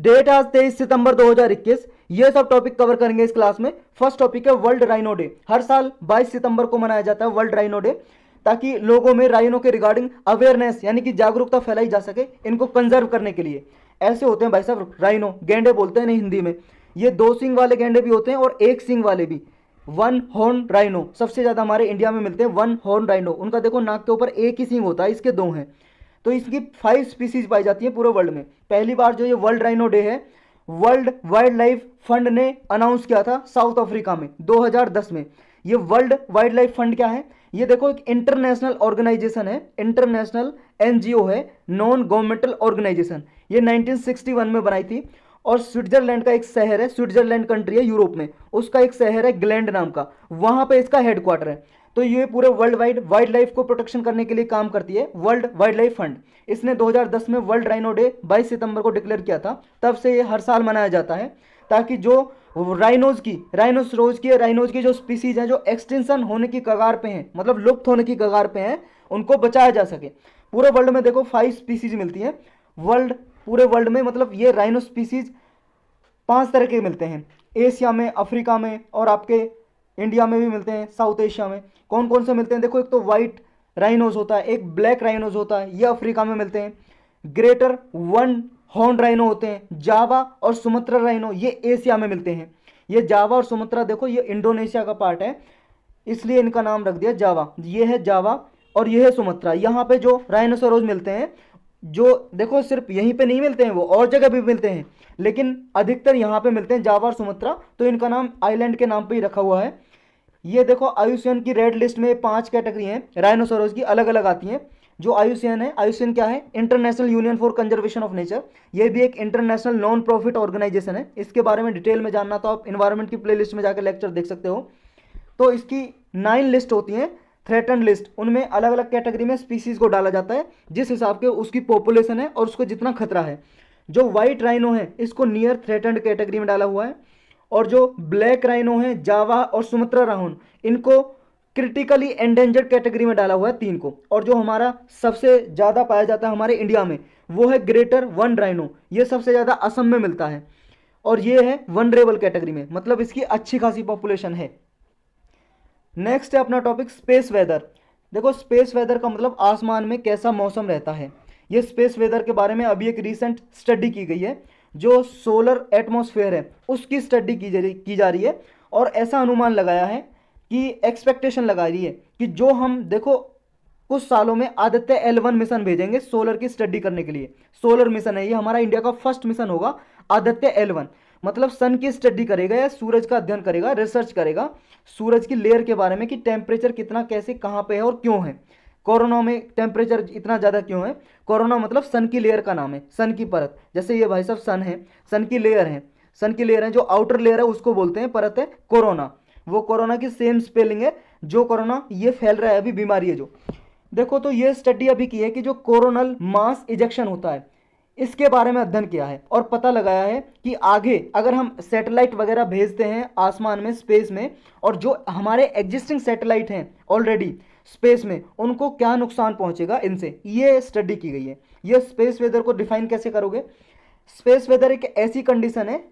Date आज 23 सितंबर 2021। ये सब टॉपिक कवर करेंगे इस क्लास में। फर्स्ट टॉपिक है वर्ल्ड राइनो डे। हर साल 22 सितंबर को मनाया जाता है वर्ल्ड राइनो डे, ताकि लोगों में राइनो के रिगार्डिंग अवेयरनेस यानी कि जागरूकता फैलाई जा सके, इनको कंजर्व करने के लिए। ऐसे होते हैं भाई साहब राइनो, गेंडे बोलते हैं नहीं हिंदी में। ये 2 सींग वाले गेंडे भी होते हैं और 1 सींग वाले भी। वन हॉर्न राइनो सबसे ज़्यादा हमारे इंडिया में मिलते हैं। वन हॉर्न राइनो, उनका देखो नाक के ऊपर 1 ही सींग होता है, इसके 2 हैं। तो इसकी 5 स्पीसीज पाई जाती है पूरे वर्ल्ड में। पहली बार जो ये वर्ल्ड राइनो डे है, वर्ल्ड वाइल्ड लाइफ फंड ने अनाउंस किया था साउथ अफ्रीका में 2010 में। ये वर्ल्ड वाइल्ड लाइफ फंड क्या है? ये देखो एक इंटरनेशनल ऑर्गेनाइजेशन है, इंटरनेशनल एनजीओ है, नॉन गवर्नमेंटल ऑर्गेनाइजेशन। ये 1961 में बनाई थी। और स्विट्जरलैंड का एक शहर है, स्विट्जरलैंड कंट्री है यूरोप में, उसका एक शहर है ग्लैंड नाम का, वहां पे इसका हेडक्वार्टर है। तो ये पूरे वर्ल्ड वाइड वाइल्ड लाइफ को प्रोटेक्शन करने के लिए काम करती है वर्ल्ड वाइल्ड लाइफ फंड। इसने 2010 में वर्ल्ड राइनो डे 22 सितंबर को डिक्लेयर किया था। तब से ये हर साल मनाया जाता है, ताकि जो राइनोज की जो स्पीसीज हैं, जो एक्सटेंशन होने की कगार पे हैं, मतलब लुप्त होने की कगार पे हैं, उनको बचाया जा सके। पूरे वर्ल्ड में देखो 5 स्पीसीज मिलती हैं पूरे वर्ल्ड में। मतलब ये राइनो स्पीसीज 5 तरह के मिलते हैं, एशिया में, अफ्रीका में और आपके इंडिया में भी मिलते हैं, साउथ एशिया में। कौन कौन से मिलते हैं देखो, एक तो वाइट राइनोज होता है, एक ब्लैक राइनोज होता है, ये अफ्रीका में मिलते हैं। ग्रेटर वन हॉर्न राइनो होते हैं, जावा और सुमत्रा राइनो, ये एशिया में मिलते हैं। ये जावा और सुमत्रा देखो ये इंडोनेशिया का पार्ट है, इसलिए इनका नाम रख दिया जावा। ये है जावा और ये है सुमत्रा। यहाँ पे जो राइनोसोरोज मिलते हैं, जो देखो सिर्फ यहीं पे नहीं मिलते हैं, वो और जगह भी मिलते हैं, लेकिन अधिकतर यहाँ पे मिलते हैं जावा और सुमत्रा, तो इनका नाम आइलैंड के नाम पे ही रखा हुआ है। ये देखो आयुसियन की रेड लिस्ट में 5 कैटेगरी हैं राइनोसोरस की, अलग अलग आती हैं। जो आयुसियन है, आयुसियन क्या है? International union for conservation of nature. ये भी एक इंटरनेशनल नॉन प्रॉफिट ऑर्गेनाइजेशन है। इसके बारे में डिटेल में जानना तो आप इन्वायरमेंट की प्ले लिस्ट में जाकर लेक्चर देख सकते हो। तो इसकी 9 लिस्ट होती हैं, थ्रेटन लिस्ट। उनमें अलग अलग कैटेगरी में स्पीसीज को डाला जाता है, जिस हिसाब के उसकी पॉपुलेशन है और उसको जितना खतरा है। जो व्हाइट राइनो है, इसको नियर थ्रेटन्ड कैटेगरी में डाला हुआ है। और जो ब्लैक राइनो है, जावा और सुमत्रा राहुन, इनको क्रिटिकली एंडेंजर्ड कैटेगरी में डाला हुआ है 3 को। और जो हमारा सबसे ज़्यादा पाया जाता है हमारे इंडिया में, वो है ग्रेटर वन राइनो। ये सबसे ज़्यादा असम में मिलता है और ये है वनरेबल कैटेगरी में, मतलब इसकी अच्छी खासी पॉपुलेशन है। नेक्स्ट है अपना टॉपिक स्पेस वेदर। देखो स्पेस वेदर का मतलब आसमान में कैसा मौसम रहता है। ये स्पेस वेदर के बारे में अभी एक रीसेंट स्टडी की गई है, जो सोलर एटमॉस्फेयर है उसकी स्टडी की जा रही है। और ऐसा अनुमान लगाया है कि एक्सपेक्टेशन लगा रही है कि जो हम देखो कुछ सालों में आदित्य L1 मिशन भेजेंगे सोलर की स्टडी करने के लिए। सोलर मिशन है ये, हमारा इंडिया का फर्स्ट मिशन होगा आदित्य L1। मतलब सन की स्टडी करेगा या सूरज का अध्ययन करेगा, रिसर्च करेगा सूरज की लेयर के बारे में कि टेम्परेचर कितना, कैसे, कहाँ पे है और क्यों है। कोरोना में टेम्परेचर इतना ज़्यादा क्यों है? कोरोना मतलब सन की लेयर का नाम है, सन की परत। जैसे ये भाई साहब सन है, सन की लेयर है, सन की लेयर है, जो आउटर लेयर है उसको बोलते हैं परत है कोरोना। वो कोरोना की सेम स्पेलिंग है जो कोरोना ये फैल रहा है अभी, बीमारी है जो। देखो तो ये स्टडी अभी की है कि जो कोरोनल मास इजेक्शन होता है, इसके बारे में अध्ययन किया है और पता लगाया है कि आगे अगर हम सैटेलाइट वगैरह भेजते हैं आसमान में, स्पेस में, और जो हमारे एग्जिस्टिंग सैटेलाइट हैं ऑलरेडी स्पेस में, उनको क्या नुकसान पहुंचेगा इनसे, ये स्टडी की गई है। ये स्पेस वेदर को डिफाइन कैसे करोगे? स्पेस वेदर एक ऐसी कंडीशन है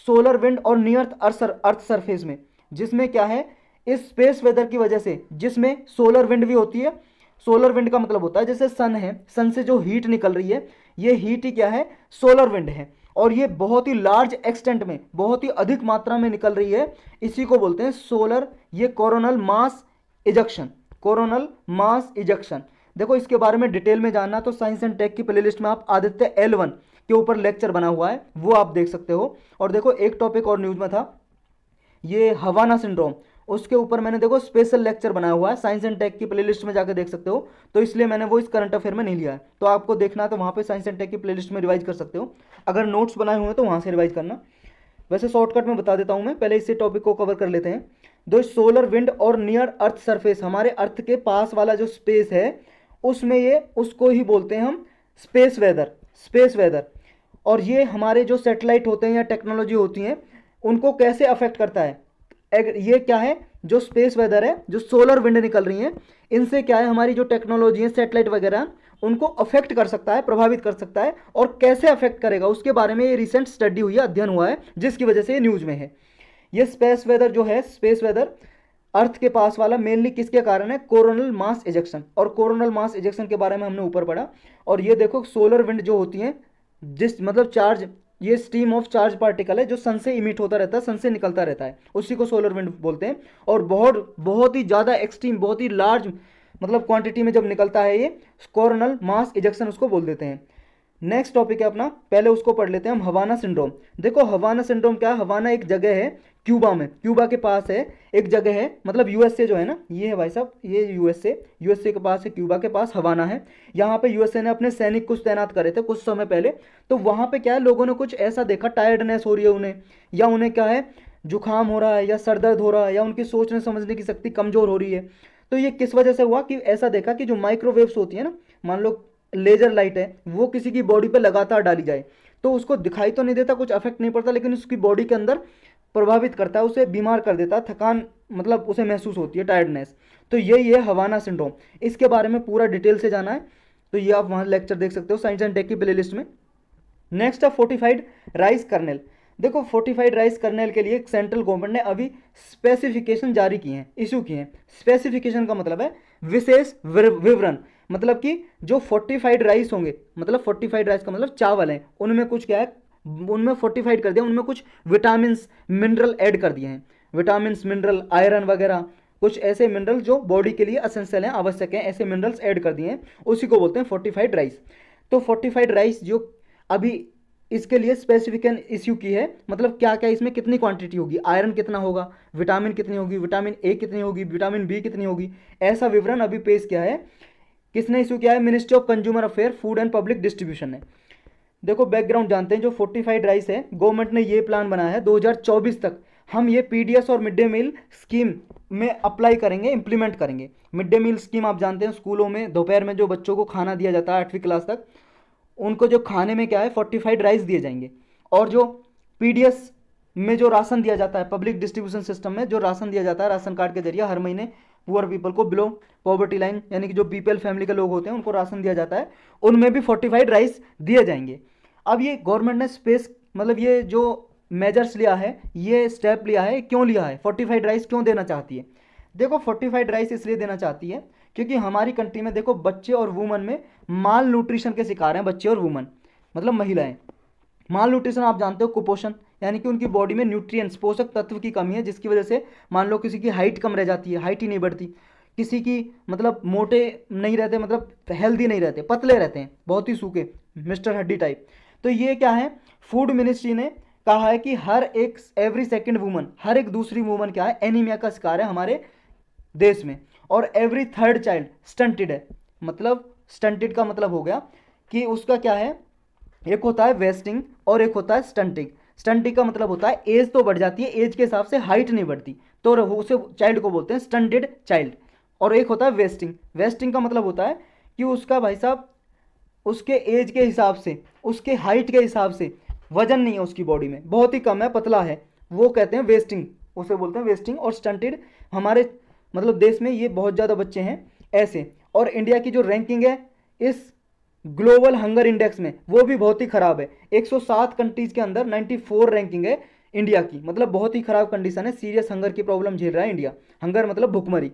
सोलर विंड और नियर अर्थ सरफेस में, जिसमें क्या है, इस स्पेस वेदर की वजह से, जिसमें सोलर विंड भी होती है। सोलर विंड का मतलब होता है जैसे सन है, सन से जो हीट निकल रही है, ये हीट ही क्या है? सोलर विंड है। और ये बहुत ही लार्ज एक्सटेंट में, बहुत ही अधिक मात्रा में निकल रही है। इसी को बोलते हैं सोलर, ये coronal mass ejection, coronal mass ejection. देखो इसके बारे में डिटेल में जानना तो साइंस एंड टेक की प्लेलिस्ट में आप आदित्य L1 के ऊपर लेक्चर बना हुआ है, वो आप देख सकते हो। और देखो एक टॉपिक और न्यूज़ में था, ये हवाना सिंड्रोम, उसके ऊपर मैंने देखो स्पेशल लेक्चर बनाया हुआ है, साइंस एंड टेक की प्लेलिस्ट में जाकर देख सकते हो। तो इसलिए मैंने वो इस करंट अफेयर में नहीं लिया है। तो आपको देखना है तो वहाँ पे साइंस एंड टेक की प्लेलिस्ट में रिवाइज कर सकते हो। अगर नोट्स बनाए हुए हैं तो वहाँ से रिवाइज करना। वैसे शॉर्टकट में बता देता हूँ मैं, पहले इसी टॉपिक को कवर कर लेते हैं। दो सोलर विंड और नियर अर्थ सरफेस, हमारे अर्थ के पास वाला जो स्पेस है उसमें, ये उसको ही बोलते हैं हम स्पेस वेदर, स्पेस वेदर। और ये हमारे जो सैटेलाइट होते हैं या टेक्नोलॉजी होती हैं, उनको कैसे अफेक्ट करता है? ये क्या है, जो स्पेस वेदर है, जो सोलर विंड निकल रही है, इनसे क्या है हमारी जो टेक्नोलॉजी है, सैटेलाइट वगैरह, उनको अफेक्ट कर सकता है, प्रभावित कर सकता है, और कैसे अफेक्ट करेगा उसके बारे में ये रिसेंट स्टडी हुई है, अध्ययन हुआ है, जिसकी वजह से ये न्यूज में है। ये स्पेस वेदर जो है, स्पेस वेदर अर्थ के पास वाला मेनली किसके कारण है, कोरोनल मास इजेक्शन, और कोरोनल मास इजेक्शन के बारे में हमने ऊपर पढ़ा। और ये देखो सोलर विंड जो होती है, जिस मतलब चार्ज, ये स्टीम ऑफ चार्ज पार्टिकल है जो सन से इमिट होता रहता है, सन से निकलता रहता है, उसी को सोलर विंड बोलते हैं। और बहुत बहुत ही ज़्यादा एक्सट्रीम, बहुत ही लार्ज मतलब क्वांटिटी में जब निकलता है ये, कोरोनल मास इजेक्शन उसको बोल देते हैं। नेक्स्ट टॉपिक है अपना, पहले उसको पढ़ लेते हैं हम, हवाना सिंड्रोम। देखो हवाना सिंड्रोम क्या है, हवाना एक जगह है क्यूबा में, क्यूबा के पास है एक जगह है, मतलब यूएसए जो है ना, ये है भाई साहब, ये यूएसए, यूएसए के पास है, क्यूबा के पास हवाना है। यहाँ पे यूएसए ने अपने सैनिक कुछ तैनात करे थे कुछ समय पहले। तो वहाँ पे क्या है, लोगों ने कुछ ऐसा देखा, टायर्डनेस हो रही है उन्हें, या उन्हें क्या है, जुकाम हो रहा है, या सर दर्द हो रहा है, या उनकी सोचने समझने की शक्ति कमजोर हो रही है। तो ये किस वजह से हुआ कि ऐसा देखा कि जो माइक्रोवेव्स होती है ना, मान लो लेजर लाइट है, वो किसी की बॉडी पे लगातार डाली जाए तो उसको दिखाई तो नहीं देता, कुछ अफेक्ट नहीं पड़ता, लेकिन उसकी बॉडी के अंदर प्रभावित करता है, उसे बीमार कर देता है, थकान मतलब उसे महसूस होती है, टायर्डनेस। तो ये हवाना सिंड्रोम, इसके बारे में पूरा डिटेल से जाना है तो ये आप वहाँ लेक्चर देख सकते हो साइंस एंड टेक की प्लेलिस्ट में। नेक्स्ट है फोर्टिफाइड राइस कर्नेल। देखो फोर्टिफाइड राइस कर्नेल के लिए सेंट्रल गवर्नमेंट ने अभी स्पेसिफिकेशन जारी किए हैं, इशू किए हैं। स्पेसिफिकेशन का मतलब है विशेष विवरण, मतलब कि जो फोर्टिफाइड राइस होंगे, मतलब फोर्टिफाइड राइस का मतलब चावल है, उनमें कुछ क्या है, उनमें फोर्टिफाइड कर दिया, उनमें कुछ विटामिन मिनरल ऐड कर दिए हैं, विटामिन मिनरल आयरन वगैरह, कुछ ऐसे मिनरल जो बॉडी के लिए असेंशियल हैं, आवश्यक हैं, ऐसे मिनरल्स ऐड कर दिए हैं, उसी को बोलते हैं फोर्टिफाइड राइस। तो फोर्टिफाइड राइस जो अभी इसके लिए स्पेसिफिकन इश्यू की है, मतलब क्या क्या इसमें कितनी क्वांटिटी होगी, आयरन कितना होगा, विटामिन कितनी होगी, विटामिन ए कितनी होगी, विटामिन बी कितनी होगी, ऐसा विवरण अभी पेश किया है। किसने इशू किया है, ministry of consumer affair, food and public distribution ने। देखो बैकग्राउंड जानते हैं, जो फोर्टिफाइड राइस है, गवर्नमेंट ने ये प्लान बनाया है 2024 तक हम ये पीडीएस और मिड डे मील स्कीम में अप्लाई करेंगे, इंप्लीमेंट करेंगे। मिड डे मील स्कीम आप जानते हैं, स्कूलों में दोपहर में जो बच्चों को खाना दिया जाता है 8वीं क्लास तक, उनको जो खाने में क्या है फोर्टिफाइड राइस दिए जाएंगे। और जो पीडीएस में जो राशन दिया जाता है, पब्लिक डिस्ट्रीब्यूशन सिस्टम में जो राशन दिया जाता है राशन कार्ड के जरिए हर महीने पुअर पीपल को, बिलो पॉवर्टी लाइन यानी कि जो बीपीएल फैमिली के लोग होते हैं उनको राशन दिया जाता है, उनमें भी फोर्टिफाइड राइस दिए जाएंगे। अब ये गवर्नमेंट ने स्पेस मतलब ये जो मेजर्स लिया है, ये स्टेप लिया है, क्यों लिया है, फोर्टिफाइड राइस क्यों देना चाहती है। देखो फोर्टिफाइड राइस इसलिए देना चाहती है क्योंकि हमारी कंट्री में देखो बच्चे और वुमन में माल न्यूट्रिशन के शिकार हैं, बच्चे और वुमन मतलब महिलाएं। माल न्यूट्रिशन आप जानते हो, कुपोषण, यानी कि उनकी बॉडी में न्यूट्रिएंट्स पोषक तत्व की कमी है, जिसकी वजह से मान लो किसी की हाइट कम रह जाती है, हाइट ही नहीं बढ़ती, किसी की मतलब मोटे नहीं रहते, मतलब हेल्दी नहीं रहते, पतले रहते हैं, बहुत ही सूखे, मिस्टर हड्डी टाइप। तो ये क्या है, फूड मिनिस्ट्री ने कहा है कि हर एक एवरी सेकेंड वुमन, हर एक दूसरी वुमन क्या है, एनीमिया का शिकार है हमारे देश में। और एवरी थर्ड चाइल्ड स्टंटेड है, मतलब स्टंटेड का मतलब हो गया कि उसका क्या है, एक होता है वेस्टिंग और एक होता है स्टंटिंग। स्टंटिंग का मतलब होता है एज तो बढ़ जाती है, एज के हिसाब से हाइट नहीं बढ़ती, तो उसे चाइल्ड को बोलते हैं स्टंटेड चाइल्ड। और एक होता है वेस्टिंग, वेस्टिंग का मतलब होता है कि उसका भाई साहब उसके एज के हिसाब से, उसके हाइट के हिसाब से वजन नहीं है उसकी बॉडी में, बहुत ही कम है, पतला है, वो कहते हैं वेस्टिंग, उसे बोलते हैं वेस्टिंग। और स्टंटेड हमारे मतलब देश में ये बहुत ज़्यादा बच्चे हैं ऐसे। और इंडिया की जो रैंकिंग है इस ग्लोबल हंगर इंडेक्स में, वो भी बहुत ही खराब है, 107 कंट्रीज के अंदर 94 रैंकिंग है इंडिया की, मतलब बहुत ही खराब कंडीशन है, सीरियस हंगर की प्रॉब्लम झेल रहा है इंडिया। हंगर मतलब भुखमरी।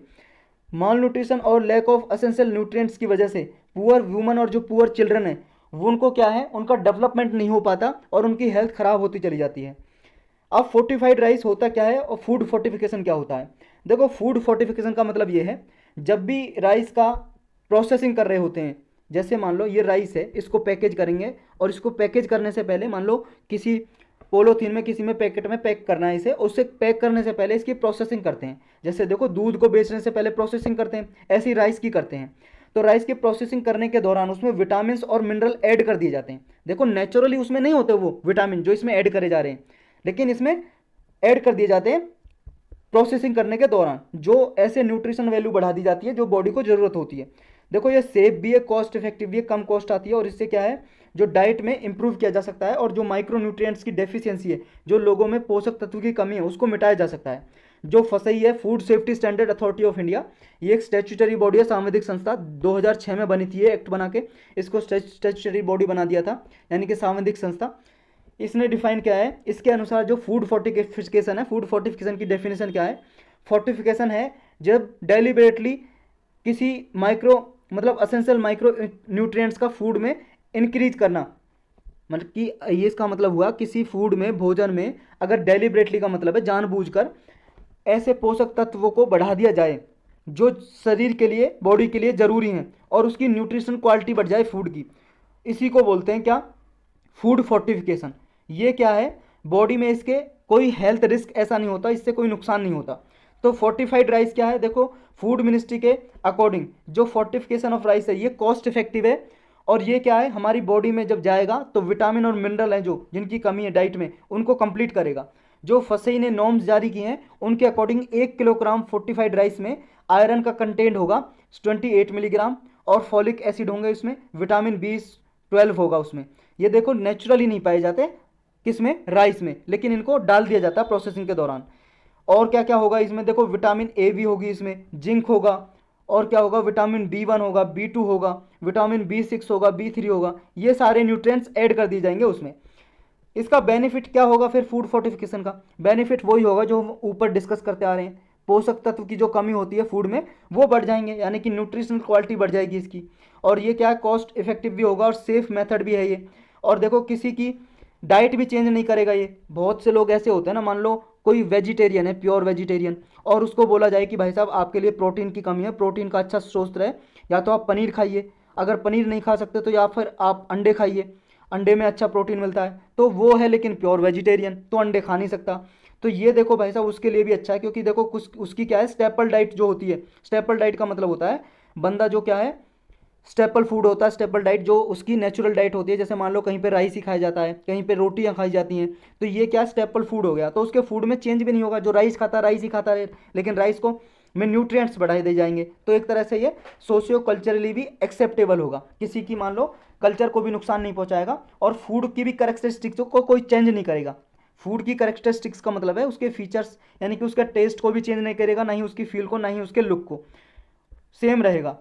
माल न्यूट्रिशन और लैक ऑफ एसेंशियल न्यूट्रिएंट्स की वजह से पुअर वुमन और जो पुअर चिल्ड्रन है वो उनको क्या है, उनका डेवलपमेंट नहीं हो पाता और उनकी हेल्थ खराब होती चली जाती है। अब फोर्टिफाइड राइस होता क्या है और फूड फोर्टिफिकेशन क्या होता है। देखो फूड फोर्टिफिकेशन का मतलब ये है, जब भी राइस का प्रोसेसिंग कर रहे होते हैं, जैसे मान लो ये राइस है, इसको पैकेज करेंगे और इसको पैकेज करने से पहले मान लो किसी पोलोथीन में, किसी में पैकेट में पैक करना है इसे, उससे पैक करने से पहले इसकी प्रोसेसिंग करते हैं। जैसे देखो दूध को बेचने से पहले प्रोसेसिंग करते हैं, ऐसी राइस की करते हैं। तो राइस की प्रोसेसिंग करने के दौरान उसमें विटामिन और मिनरल ऐड कर दिए जाते हैं। देखो नेचुरली उसमें नहीं होते वो विटामिन जो इसमें ऐड करे जा रहे हैं, लेकिन इसमें ऐड कर दिए जाते हैं प्रोसेसिंग करने के दौरान, जो ऐसे न्यूट्रिशन वैल्यू बढ़ा दी जाती है जो बॉडी को जरूरत होती है। देखो ये सेफ भी है, कॉस्ट इफेक्टिव भी है, कम कॉस्ट आती है और इससे क्या है जो डाइट में इंप्रूव किया जा सकता है और जो माइक्रो न्यूट्रिएंट्स की डेफिशिएंसी है, जो लोगों में पोषक तत्व की कमी है, उसको मिटाया जा सकता है। जो फसई है food safety standard authority of India, ये एक स्टैट्यूटरी बॉडी है, सांविधिक संस्था, 2006 में बनी थी ये एक्ट बना के, इसको स्टैट्यूटरी बॉडी बना दिया था, यानी कि सांविधिक संस्था। इसने डिफाइन क्या है, इसके अनुसार जो फूड फोर्टिफिकेशन है, फूड फोर्टिफिकेशन की डेफिनेशन क्या है, फोर्टिफिकेशन है जब डेलिबरेटली किसी माइक्रो मतलब असेंशियल माइक्रो न्यूट्रिएंट्स का फूड में इंक्रीज करना, मतलब कि ये इसका मतलब हुआ किसी फूड में, भोजन में अगर डेलिबरेटली का मतलब है जानबूझकर ऐसे पोषक तत्वों को बढ़ा दिया जाए जो शरीर के लिए, बॉडी के लिए ज़रूरी हैं, और उसकी न्यूट्रिशन क्वालिटी बढ़ जाए फूड की, इसी को बोलते हैं क्या, फूड फोर्टिफिकेशन। ये क्या है, बॉडी में इसके कोई हेल्थ रिस्क ऐसा नहीं होता, इससे कोई नुकसान नहीं होता। तो फोर्टिफाइड राइस क्या है, देखो फूड मिनिस्ट्री के अकॉर्डिंग जो फोर्टिफिकेशन ऑफ राइस है ये कॉस्ट इफेक्टिव है, और ये क्या है हमारी बॉडी में जब जाएगा तो विटामिन और मिनरल हैं जो जिनकी कमी है डाइट में उनको कंप्लीट करेगा। जो फसई ने नॉर्म्स जारी किए हैं उनके अकॉर्डिंग 1 किलोग्राम फोर्टिफाइड राइस में आयरन का कंटेंट होगा 28 मिलीग्राम, और फॉलिक एसिड होंगे इसमें, विटामिन B12 होगा उसमें। ये देखो नेचुरली नहीं पाए जाते किसमें, राइस में, लेकिन इनको डाल दिया जाता है प्रोसेसिंग के दौरान। और क्या क्या होगा इसमें, देखो विटामिन ए भी होगी इसमें, जिंक होगा, और क्या होगा, विटामिन B1 होगा, B2 होगा, विटामिन B6 होगा, B3 होगा, ये सारे न्यूट्रिएंट्स ऐड कर दिए जाएंगे उसमें। इसका बेनिफिट क्या होगा फिर फूड फोर्टिफिकेशन का, बेनिफिट वही होगा जो हम ऊपर डिस्कस करते आ रहे हैं, पोषक तत्व की जो कमी होती है फूड में वो बढ़ जाएंगे, यानी कि न्यूट्रिशनल क्वालिटी बढ़ जाएगी इसकी। और ये क्या है, कॉस्ट इफेक्टिव भी होगा और सेफ मेथड भी है ये। और देखो किसी की डाइट भी चेंज नहीं करेगा ये। बहुत से लोग ऐसे होते हैं ना, मान लो कोई वेजिटेरियन है, प्योर वेजिटेरियन, और उसको बोला जाए कि भाई साहब आपके लिए प्रोटीन की कमी है, प्रोटीन का अच्छा स्रोत है, या तो आप पनीर खाइए, अगर पनीर नहीं खा सकते तो या फिर आप अंडे खाइए, अंडे में अच्छा प्रोटीन मिलता है, तो वो है लेकिन प्योर वेजिटेरियन, तो अंडे खा नहीं सकता। तो ये देखो भाई साहब उसके लिए भी अच्छा है, क्योंकि देखो कुछ उसकी क्या है, स्टेपल डाइट जो होती है, स्टेपल डाइट का मतलब होता है बंदा जो क्या है, स्टेपल फूड होता है, स्टेपल डाइट जो उसकी नेचुरल डाइट होती है, जैसे मान लो कहीं पे राइस ही खाया जाता है, कहीं पे रोटियां खाई जाती हैं, तो ये क्या स्टेपल फूड हो गया, तो उसके फूड में चेंज भी नहीं होगा, जो राइस खाता राइस ही खाता रहे, लेकिन राइस को में न्यूट्रिएंट्स बढ़ाए दे जाएंगे। तो एक तरह से ये सोशियो कल्चरली भी एक्सेप्टेबल होगा, किसी की मान लो कल्चर को भी नुकसान नहीं पहुंचाएगा, और फूड की भी करेक्टरिस्टिक्स को कोई चेंज नहीं करेगा। फूड की करेक्टरिस्टिक्स का मतलब है उसके फीचर्स, यानी कि उसका टेस्ट को भी चेंज नहीं करेगा, ना ही उसकी फील को, ना ही उसके लुक को, सेम रहेगा।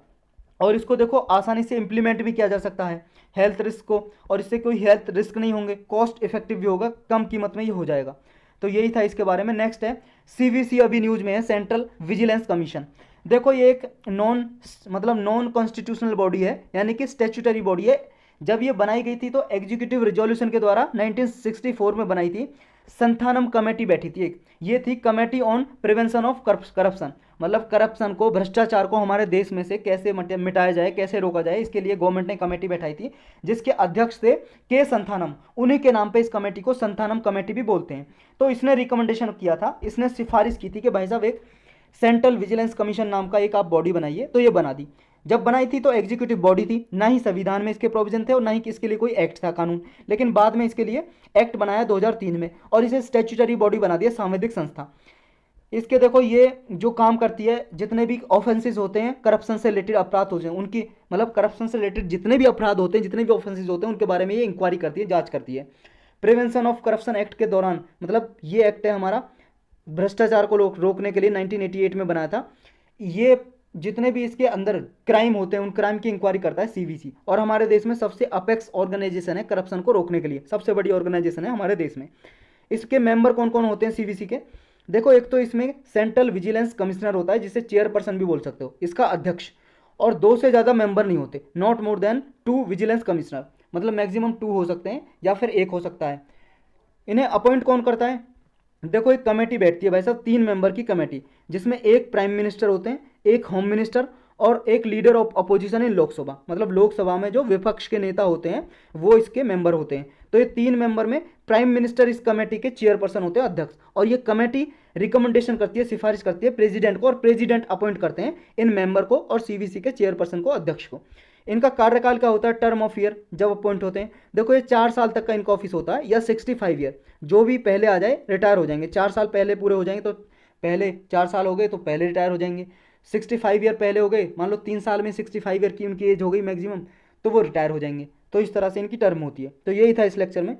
और इसको देखो आसानी से इम्प्लीमेंट भी किया जा सकता है हेल्थ रिस्क को, और इससे कोई हेल्थ रिस्क नहीं होंगे, कॉस्ट इफेक्टिव भी होगा, कम कीमत में ये हो जाएगा। तो यही था इसके बारे में। नेक्स्ट है CVC, अभी न्यूज में है, सेंट्रल विजिलेंस कमीशन। देखो ये एक नॉन कॉन्स्टिट्यूशनल बॉडी है, यानी कि स्टैट्यूटरी बॉडी है। जब ये बनाई गई थी तो एग्जीक्यूटिव रिजोल्यूशन के द्वारा 1964 में बनाई थी। संथानम कमेटी बैठी थी एक, ये थी committee on prevention of corruption, मतलब करप्शन को, भ्रष्टाचार को हमारे देश में से कैसे मिटाया जाए, कैसे रोका जाए, इसके लिए गवर्नमेंट ने कमेटी बैठाई थी, जिसके अध्यक्ष थे के संथानम। उन्हीं के नाम पे इस कमेटी को संथानम कमेटी भी बोलते हैं। तो इसने रिकमेंडेशन किया था, इसने सिफारिश की थी कि भाई साहब एक सेंट्रल विजिलेंस कमीशन नाम का एक आप बॉडी बनाइए, तो ये बना दी। जब बनाई थी तो एग्जीक्यूटिव बॉडी थी, ना ही संविधान में इसके प्रोविजन थे और ना ही इसके लिए कोई एक्ट था, कानून, लेकिन बाद में इसके लिए एक्ट बनाया 2003 में, और इसे स्टैट्यूटरी बॉडी बना दिया, सांविधिक संस्था। इसके देखो ये जो काम करती है, जितने भी ऑफेंसेस होते हैं, करप्शन से रिलेटेड अपराध होते हैं उनकी, मतलब करप्शन से रिलेटेड जितने भी अपराध होते हैं, जितने भी ऑफेंसेस होते हैं, उनके बारे में ये इंक्वायरी करती है, जांच करती है। प्रिवेंशन ऑफ करप्शन एक्ट के दौरान, मतलब ये एक्ट है हमारा भ्रष्टाचार को रोकने के लिए 1988 में बनाया था। ये जितने भी इसके अंदर क्राइम होते हैं उन क्राइम की इंक्वायरी करता है CVC, और हमारे देश में सबसे अपेक्स ऑर्गेनाइजेशन है करप्शन को रोकने के लिए, सबसे बड़ी ऑर्गेनाइजेशन है हमारे देश में। इसके मेंबर कौन कौन होते हैं CVC के, देखो एक तो इसमें सेंट्रल विजिलेंस कमिश्नर होता है, जिसे चेयरपर्सन भी बोल सकते हो, इसका अध्यक्ष, और 2 से ज़्यादा मेंबर नहीं होते, not more than 2 vigilance commissioner, मतलब मैक्सिमम 2 हो सकते हैं या फिर 1 हो सकता है। इन्हें अपॉइंट कौन करता है, देखो एक कमेटी बैठती है भाई साहब, 3 मेंबर की कमेटी, जिसमें एक प्राइम मिनिस्टर होते हैं, एक होम मिनिस्टर, और एक leader of opposition in Lok Sabha, मतलब लोकसभा में जो विपक्ष के नेता होते हैं वो इसके मेंबर होते हैं। तो ये 3 मेंबर में प्राइम मिनिस्टर इस कमेटी के चेयरपर्सन होते हैं, अध्यक्ष, और ये कमेटी रिकमेंडेशन करती है, सिफारिश करती है प्रेसिडेंट को, और प्रेसिडेंट अपॉइंट करते हैं इन मेंबर को और CVC के चेयरपर्सन को, अध्यक्ष को। इनका कार्यकाल क्या होता है, टर्म ऑफ ईयर, जब अपॉइंट होते हैं, देखो ये 4 साल तक का इनका ऑफिस होता है, या 65 ईयर, जो भी पहले आ जाए रिटायर हो जाएंगे, 4 साल पहले पूरे हो जाएंगे तो पहले 4 साल हो गए तो पहले रिटायर हो जाएंगे, 65 ईयर पहले हो गए, मान लो 3 साल में 65 ईयर की उनकी एज हो गई मैक्सिमम, तो वो रिटायर हो जाएंगे। तो इस तरह से इनकी टर्म होती है। तो यही था इस लेक्चर में।